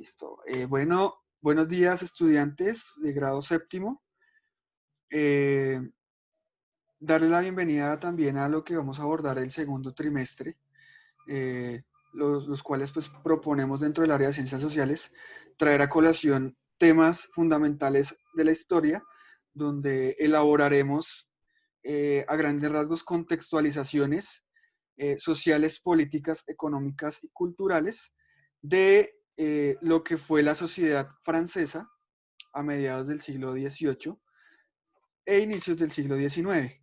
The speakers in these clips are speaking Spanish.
Listo. Bueno, buenos días, estudiantes de grado séptimo. Eh, Darles la bienvenida también a lo que vamos a abordar el segundo trimestre, los cuales pues proponemos dentro del área de ciencias sociales traer a colación temas fundamentales de la historia, donde elaboraremos a grandes rasgos contextualizaciones sociales, políticas, económicas y culturales de lo que fue la sociedad francesa a mediados del siglo XVIII e inicios del siglo XIX.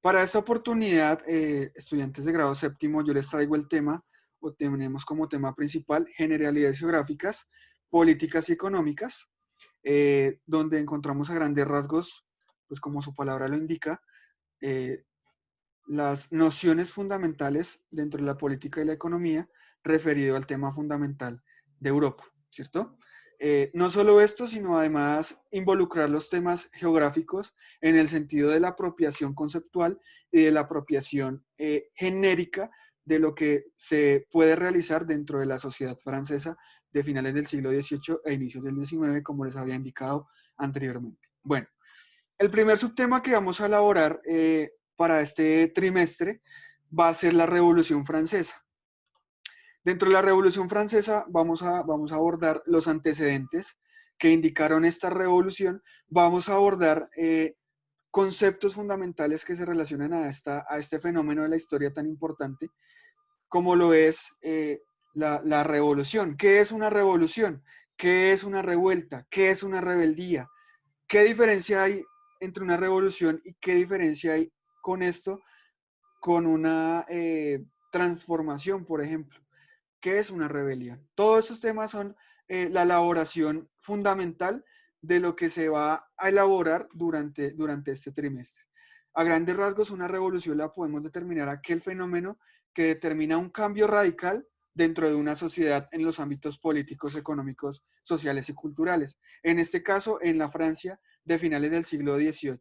Para esta oportunidad, estudiantes de grado séptimo, yo les traigo el tema, o tenemos como tema principal, generalidades geográficas, políticas y económicas, donde encontramos a grandes rasgos, pues como su palabra lo indica, eh, las nociones fundamentales dentro de la política y la economía referido al tema fundamental de Europa, ¿cierto? No solo esto, sino además involucrar los temas geográficos en el sentido de la apropiación conceptual y de la apropiación genérica de lo que se puede realizar dentro de la sociedad francesa de finales del siglo XVIII e inicios del XIX, como les había indicado anteriormente. Bueno, el primer subtema que vamos a elaborar para este trimestre va a ser la Revolución Francesa. Dentro de la Revolución Francesa vamos a abordar los antecedentes que indicaron esta revolución, vamos a abordar conceptos fundamentales que se relacionan a este fenómeno de la historia tan importante como lo es la revolución. ¿Qué es una revolución? ¿Qué es una revuelta? ¿Qué es una rebeldía? ¿Qué diferencia hay entre una revolución y qué diferencia hay con esto, con una transformación, por ejemplo? ¿Qué es una rebelión? Todos estos temas son la elaboración fundamental de lo que se va a elaborar durante este trimestre. A grandes rasgos, una revolución la podemos determinar aquel fenómeno que determina un cambio radical dentro de una sociedad en los ámbitos políticos, económicos, sociales y culturales. En este caso, en la Francia de finales del siglo XVIII.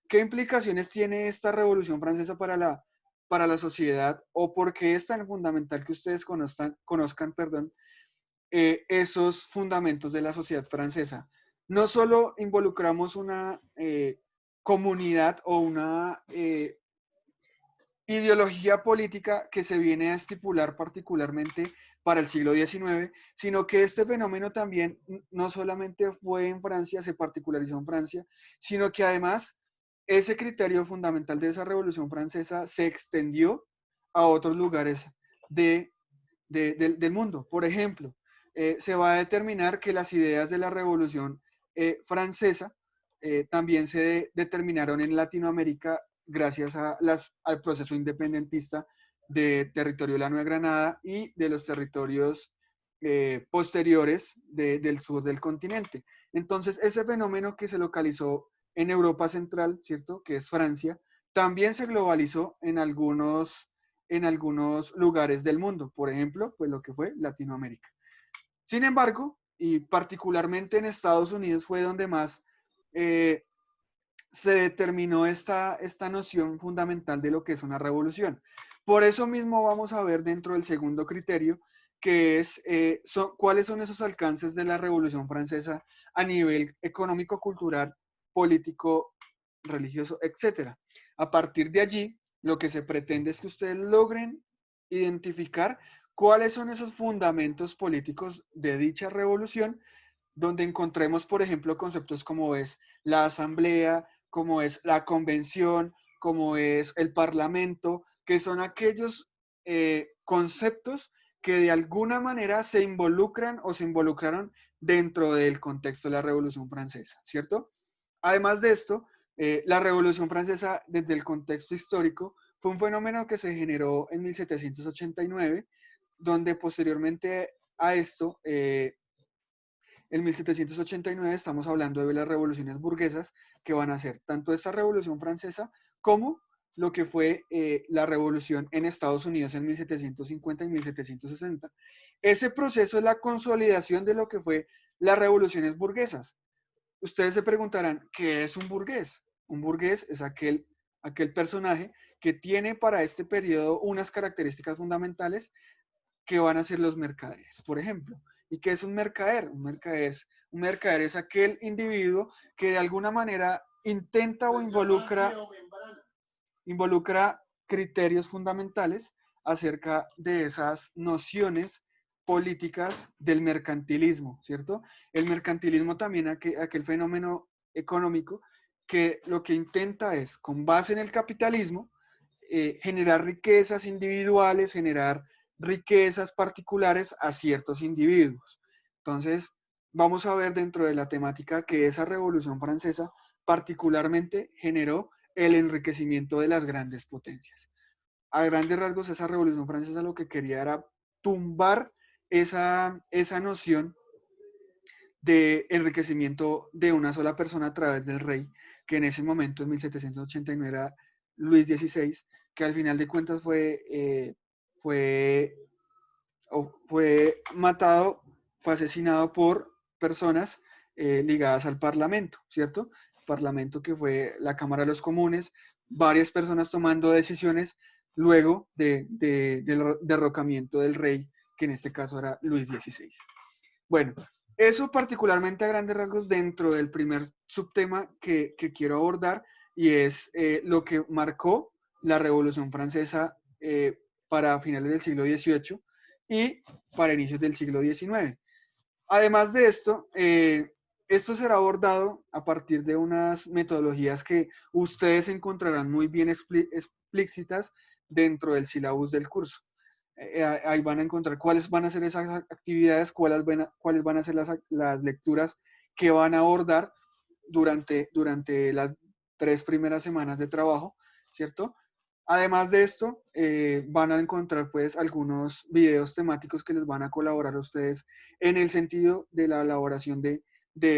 ¿Qué implicaciones tiene esta revolución francesa para la sociedad o por qué es tan fundamental que ustedes conozcan esos fundamentos de la sociedad francesa? No solo involucramos una comunidad o una ideología política que se viene a estipular particularmente para el siglo XIX, sino que este fenómeno también no solamente fue en Francia, se particularizó en Francia, sino que además ese criterio fundamental de esa Revolución Francesa se extendió a otros lugares del mundo. Por ejemplo, se va a determinar que las ideas de la Revolución Francesa también se determinaron en Latinoamérica gracias al proceso independentista de territorio de la Nueva Granada y de los territorios posteriores del sur del continente. Entonces, ese fenómeno que se localizó en Europa Central, ¿cierto? Que es Francia, también se globalizó en algunos lugares del mundo, por ejemplo, pues lo que fue Latinoamérica. Sin embargo, y particularmente en Estados Unidos fue donde más eh, se determinó esta noción fundamental de lo que es una revolución. Por eso mismo vamos a ver dentro del segundo criterio, que es cuáles son esos alcances de la Revolución Francesa a nivel económico, cultural, político, religioso, etcétera. A partir de allí, lo que se pretende es que ustedes logren identificar cuáles son esos fundamentos políticos de dicha revolución, donde encontremos, por ejemplo, conceptos como es la asamblea, como es la convención, como es el parlamento, que son aquellos conceptos que de alguna manera se involucran o se involucraron dentro del contexto de la Revolución Francesa, ¿cierto? Además de esto, la Revolución Francesa, desde el contexto histórico, fue un fenómeno que se generó en 1789, donde posteriormente a esto, en 1789 estamos hablando de las revoluciones burguesas que van a ser tanto esta revolución francesa como lo que fue la revolución en Estados Unidos en 1750 y 1760. Ese proceso es la consolidación de lo que fue las revoluciones burguesas. Ustedes se preguntarán, ¿qué es un burgués? Un burgués es aquel personaje que tiene para este periodo unas características fundamentales que van a ser los mercaderes. Por ejemplo, ¿Y qué es un mercader? Un mercader es aquel individuo que de alguna manera intenta o involucra criterios fundamentales acerca de esas nociones políticas del mercantilismo, ¿cierto? El mercantilismo también, aquel fenómeno económico que lo que intenta es, con base en el capitalismo, generar riquezas individuales, generar riquezas particulares a ciertos individuos. Entonces, vamos a ver dentro de la temática que esa Revolución Francesa particularmente generó el enriquecimiento de las grandes potencias. A grandes rasgos, esa Revolución Francesa lo que quería era tumbar esa noción de enriquecimiento de una sola persona a través del rey, que en ese momento, en 1789, era Luis XVI, que al final de cuentas fue, fue matado, fue asesinado por personas ligadas al Parlamento, ¿cierto? Parlamento que fue la Cámara de los Comunes, varias personas tomando decisiones luego del derrocamiento del rey, que en este caso era Luis XVI. Bueno, eso particularmente a grandes rasgos dentro del primer subtema que quiero abordar y es lo que marcó la Revolución Francesa para finales del siglo XVIII y para inicios del siglo XIX. Además de esto, esto será abordado a partir de unas metodologías que ustedes encontrarán muy bien explícitas dentro del sílabus del curso. Ahí van a encontrar cuáles van a ser esas actividades, cuáles van a ser las lecturas que van a abordar durante las 3 primeras semanas de trabajo, ¿cierto? Además de esto, van a encontrar pues algunos videos temáticos que les van a colaborar a ustedes en el sentido de la elaboración de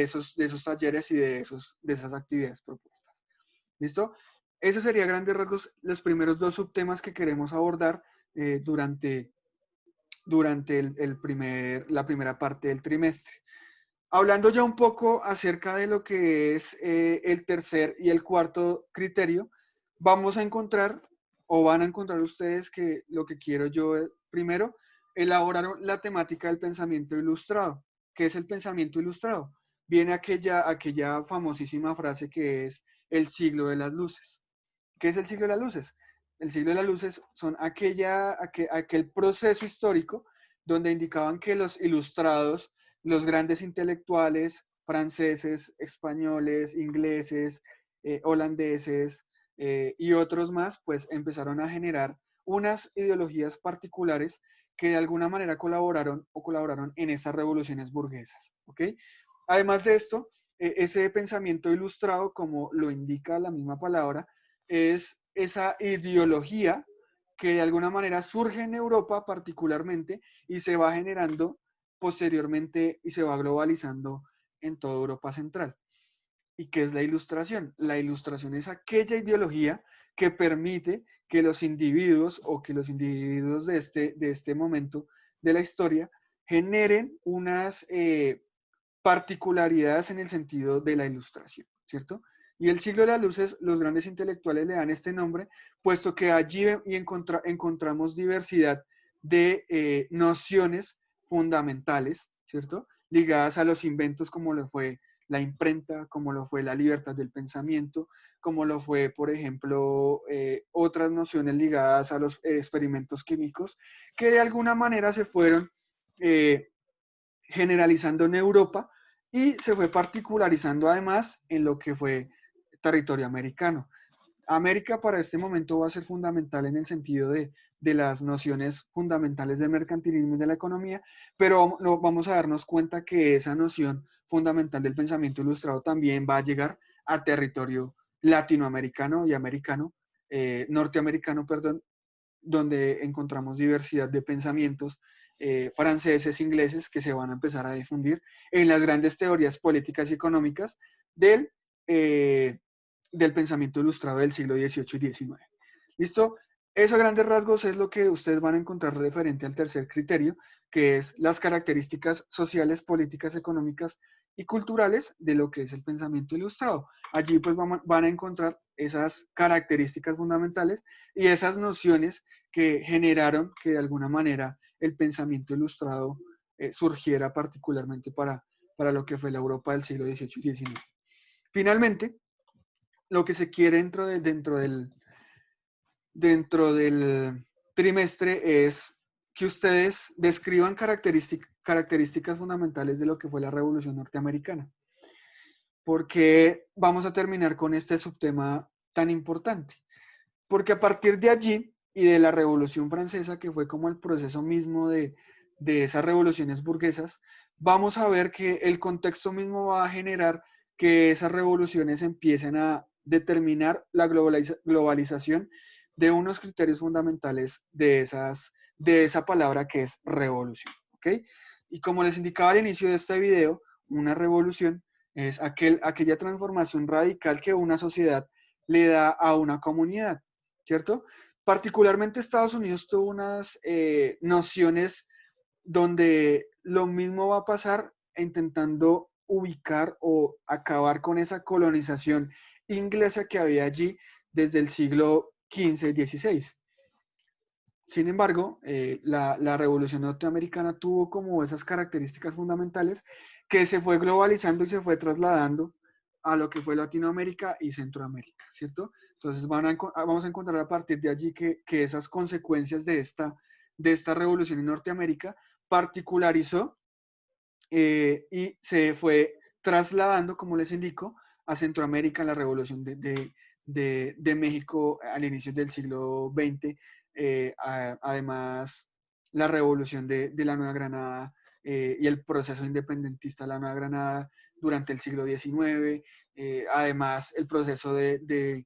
esos talleres y de esas actividades propuestas. ¿Listo? Esos serían grandes rasgos los primeros dos subtemas que queremos abordar durante la primera parte del trimestre. Hablando ya un poco acerca de lo que es el tercer y el cuarto criterio, vamos a encontrar o van a encontrar ustedes que lo que quiero yo es, primero, elaborar la temática del pensamiento ilustrado. ¿Qué es el pensamiento ilustrado? Viene aquella famosísima frase que es el siglo de las luces. ¿Qué es el siglo de las luces? El siglo de las luces son aquel proceso histórico donde indicaban que los ilustrados, los grandes intelectuales franceses, españoles, ingleses, holandeses y otros más, pues empezaron a generar unas ideologías particulares que de alguna manera colaboraron en esas revoluciones burguesas. ¿Ok? Además de esto, ese pensamiento ilustrado, como lo indica la misma palabra, es esa ideología que de alguna manera surge en Europa particularmente y se va generando posteriormente y se va globalizando en toda Europa Central. ¿Y qué es la ilustración? La ilustración es aquella ideología que permite que los individuos o que los individuos de este momento de la historia generen unas particularidades en el sentido de la ilustración, ¿cierto? Y el siglo de las luces, los grandes intelectuales le dan este nombre, puesto que allí encontramos diversidad de nociones fundamentales, ¿cierto? Ligadas a los inventos como lo fue la imprenta, como lo fue la libertad del pensamiento, como lo fue, por ejemplo, otras nociones ligadas a los experimentos químicos, que de alguna manera se fueron generalizando en Europa y se fue particularizando además en lo que fue territorio americano. América para este momento va a ser fundamental en el sentido de las nociones fundamentales del mercantilismo y de la economía, pero vamos a darnos cuenta que esa noción fundamental del pensamiento ilustrado también va a llegar a territorio latinoamericano y americano, norteamericano, perdón, donde encontramos diversidad de pensamientos franceses, ingleses, que se van a empezar a difundir en las grandes teorías políticas y económicas del pensamiento ilustrado del siglo XVIII y XIX. ¿Listo? Eso a grandes rasgos es lo que ustedes van a encontrar referente al tercer criterio, que es las características sociales, políticas, económicas y culturales de lo que es el pensamiento ilustrado. Allí pues van a encontrar esas características fundamentales y esas nociones que generaron que de alguna manera el pensamiento ilustrado surgiera particularmente para lo que fue la Europa del siglo XVIII y XIX. Finalmente, lo que se quiere dentro del trimestre es que ustedes describan características fundamentales de lo que fue la Revolución Norteamericana. Porque vamos a terminar con este subtema tan importante. Porque a partir de allí y de la Revolución Francesa, que fue como el proceso mismo de esas revoluciones burguesas, vamos a ver que el contexto mismo va a generar que esas revoluciones empiecen a determinar la globalización de unos criterios fundamentales de esa palabra que es revolución. ¿Ok? Y como les indicaba al inicio de este video, una revolución es aquella transformación radical que una sociedad le da a una comunidad, ¿cierto? Particularmente Estados Unidos tuvo unas nociones donde lo mismo va a pasar intentando ubicar o acabar con esa colonización inglesa que había allí desde el siglo XV y XVI. Sin embargo, la Revolución Norteamericana tuvo como esas características fundamentales que se fue globalizando y se fue trasladando a lo que fue Latinoamérica y Centroamérica, ¿cierto? Entonces vamos a encontrar a partir de allí que esas consecuencias de esta revolución en Norteamérica particularizó y se fue trasladando, como les indico, a Centroamérica en la revolución de México al inicio del siglo XX. Además, la revolución de la Nueva Granada y el proceso independentista de la Nueva Granada durante el siglo XIX. Además, el proceso de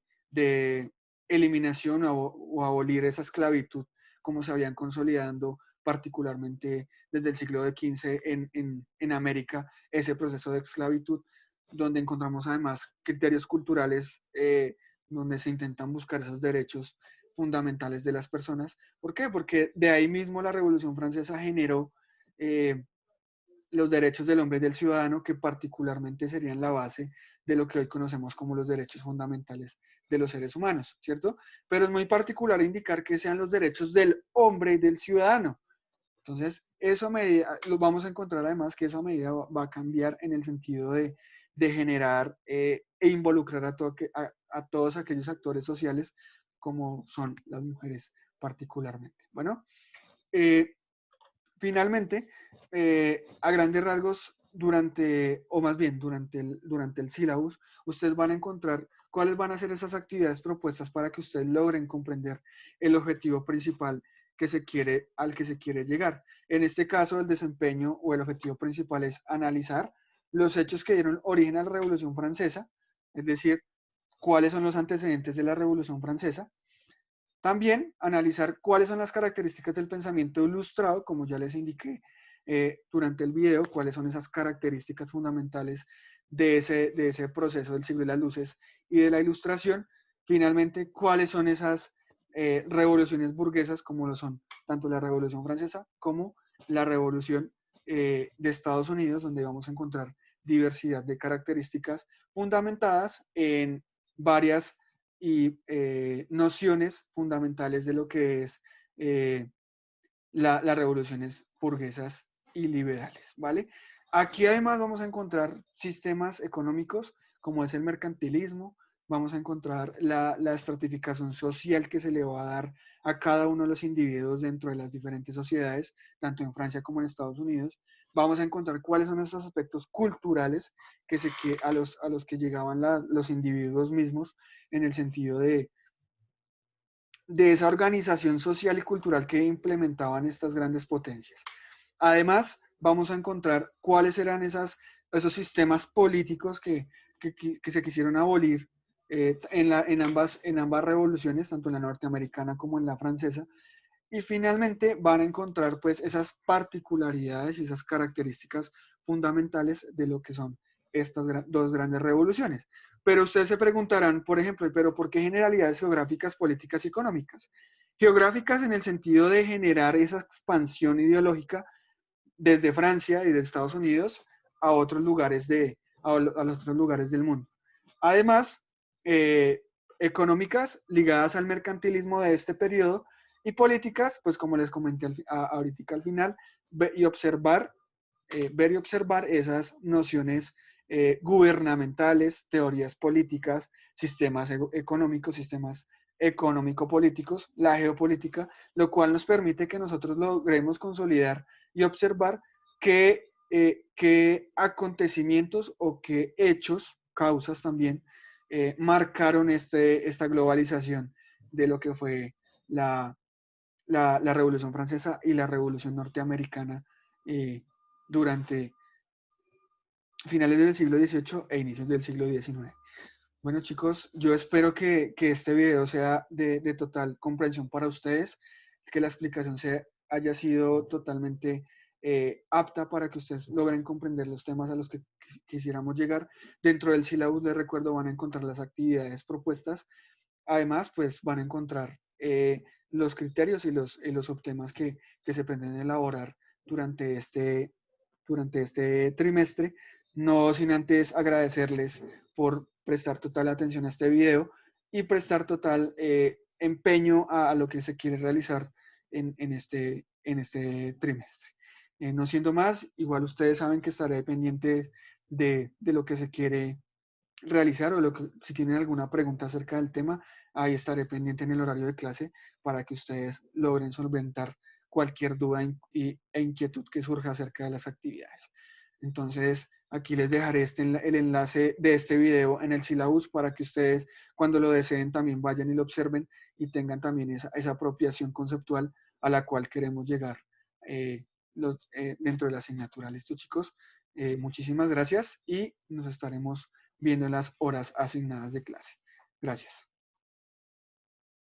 eliminación o abolir esa esclavitud, como se habían consolidando particularmente desde el siglo XV en América, ese proceso de esclavitud, donde encontramos además criterios culturales donde se intentan buscar esos derechos fundamentales de las personas. ¿Por qué? Porque de ahí mismo la Revolución Francesa generó los derechos del hombre y del ciudadano, que particularmente serían la base de lo que hoy conocemos como los derechos fundamentales de los seres humanos, ¿cierto? Pero es muy particular indicar que sean los derechos del hombre y del ciudadano. Entonces, eso a medida, lo vamos a encontrar además que eso a medida va a cambiar en el sentido de generar e involucrar a todos aquellos actores sociales como son las mujeres particularmente. Bueno, finalmente, a grandes rasgos, o más bien durante el sílabus, ustedes van a encontrar cuáles van a ser esas actividades propuestas para que ustedes logren comprender el objetivo principal al que se quiere llegar. En este caso, el desempeño o el objetivo principal es analizar los hechos que dieron origen a la Revolución Francesa, es decir, cuáles son los antecedentes de la Revolución Francesa. También analizar cuáles son las características del pensamiento ilustrado, como ya les indiqué durante el video, cuáles son esas características fundamentales de ese proceso del siglo de las luces y de la ilustración. Finalmente, cuáles son esas revoluciones burguesas, como lo son tanto la Revolución Francesa como la Revolución de Estados Unidos, donde vamos a encontrar diversidad de características fundamentadas en varias y nociones fundamentales de lo que es las revoluciones burguesas y liberales, ¿vale? Aquí además vamos a encontrar sistemas económicos como es el mercantilismo, vamos a encontrar la estratificación social que se le va a dar a cada uno de los individuos dentro de las diferentes sociedades, tanto en Francia como en Estados Unidos. Vamos a encontrar cuáles son esos aspectos culturales a los que llegaban los individuos mismos en el sentido de esa organización social y cultural que implementaban estas grandes potencias. Además, vamos a encontrar cuáles eran esos sistemas políticos que se quisieron abolir en ambas revoluciones, tanto en la norteamericana como en la francesa. Y finalmente van a encontrar pues esas particularidades y esas características fundamentales de lo que son estas dos grandes revoluciones. Pero ustedes se preguntarán, por ejemplo, ¿pero por qué generalidades geográficas, políticas y económicas? Geográficas en el sentido de generar esa expansión ideológica desde Francia y de Estados Unidos a otros lugares, a los otros lugares del mundo. Además, económicas ligadas al mercantilismo de este periodo y políticas, pues como les comenté ahorita al final, y observar ver y observar esas nociones gubernamentales, teorías políticas, sistemas económicos, sistemas económico-políticos, la geopolítica, lo cual nos permite que nosotros logremos consolidar y observar qué acontecimientos o qué hechos, causas también, marcaron esta globalización de lo que fue la Revolución Francesa y la Revolución Norteamericana durante finales del siglo XVIII e inicios del siglo XIX. Bueno, chicos, yo espero que este video sea de total comprensión para ustedes, que la explicación haya sido totalmente apta para que ustedes logren comprender los temas a los que quisiéramos llegar. Dentro del syllabus, les recuerdo, van a encontrar las actividades propuestas. Además, pues van a encontrar los criterios y los subtemas que se pretenden elaborar durante este trimestre, no sin antes agradecerles por prestar total atención a este video y prestar total empeño a lo que se quiere realizar en este trimestre. No siendo más, igual ustedes saben que estaré pendiente de lo que se quiere realizar o si tienen alguna pregunta acerca del tema, ahí estaré pendiente en el horario de clase para que ustedes logren solventar cualquier duda e inquietud que surja acerca de las actividades. Entonces, aquí les dejaré el enlace de este video en el syllabus para que ustedes, cuando lo deseen, también vayan y lo observen y tengan también esa apropiación conceptual a la cual queremos llegar dentro de la asignatura. ¿Listo, chicos? Muchísimas gracias y nos estaremos viendo las horas asignadas de clase. Gracias.